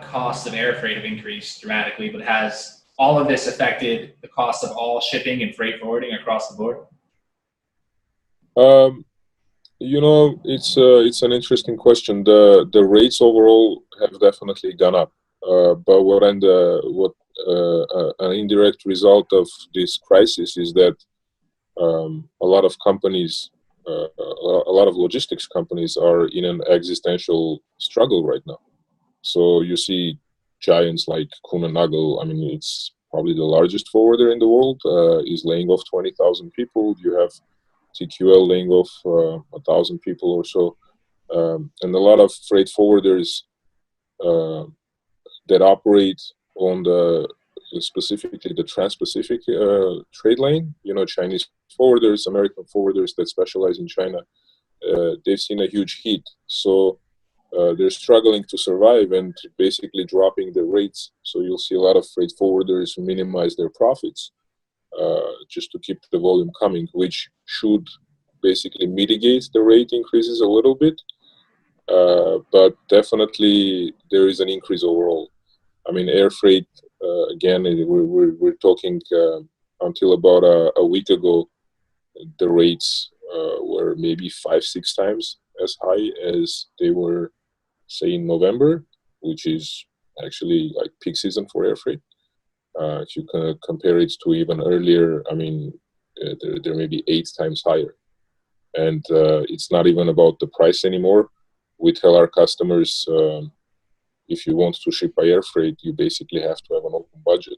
costs of air freight have increased dramatically, but has all of this affected the cost of all shipping and freight forwarding across the board? It's an interesting question. The rates overall have definitely gone up, but an indirect result of this crisis is that a lot of companies, a lot of logistics companies are in an existential struggle right now. So you see giants like Kuehne Nagel. I mean, it's probably the largest forwarder in the world, is laying off 20,000 people. You have TQL laying off 1,000 people or so, and a lot of freight forwarders that operate on specifically the Trans-Pacific trade lane. Chinese forwarders, American forwarders that specialize in China, they've seen a huge hit. So they're struggling to survive and basically dropping their rates. So you'll see a lot of freight forwarders minimize their profits just to keep the volume coming, which should basically mitigate the rate increases a little bit. But definitely there is an increase overall. I mean, air freight, again, we're talking until about a week ago, the rates were maybe 5-6 times as high as they were, say, in November, which is actually like peak season for air freight. If you can compare it to even earlier, I mean, they're maybe 8 times higher. And it's not even about the price anymore. We tell our customers, if you want to ship by air freight, you basically have to have an open budget.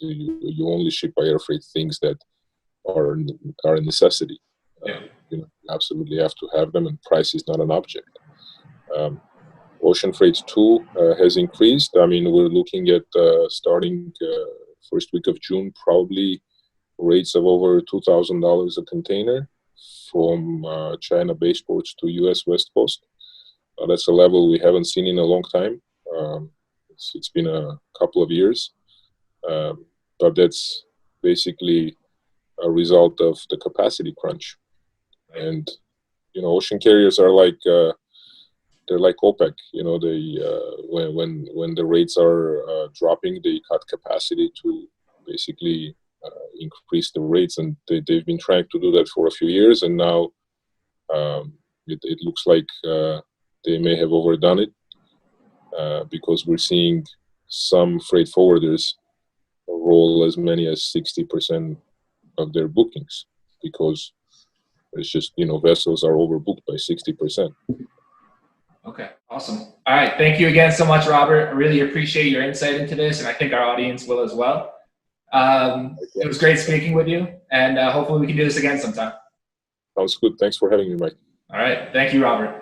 You only ship by air freight things that are a necessity. Yeah. You absolutely have to have them, and price is not an object. Ocean freight too has increased. I mean, we're looking at starting first week of June, probably rates of over $2,000 a container from China-based ports to U.S. West Coast. That's a level we haven't seen in a long time. It's been a couple of years, but that's basically a result of the capacity crunch. And ocean carriers are like they're like OPEC. They when the rates are dropping, they cut capacity to basically increase the rates, and they've been trying to do that for a few years, and now it looks like they may have overdone it, because we're seeing some freight forwarders roll as many as 60% of their bookings, because it's just, vessels are overbooked by 60%. Okay, awesome. All right, thank you again so much, Robert. I really appreciate your insight into this, and I think our audience will as well. It was great speaking with you, and hopefully we can do this again sometime. Sounds good. Thanks for having me, Mike. All right, thank you, Robert.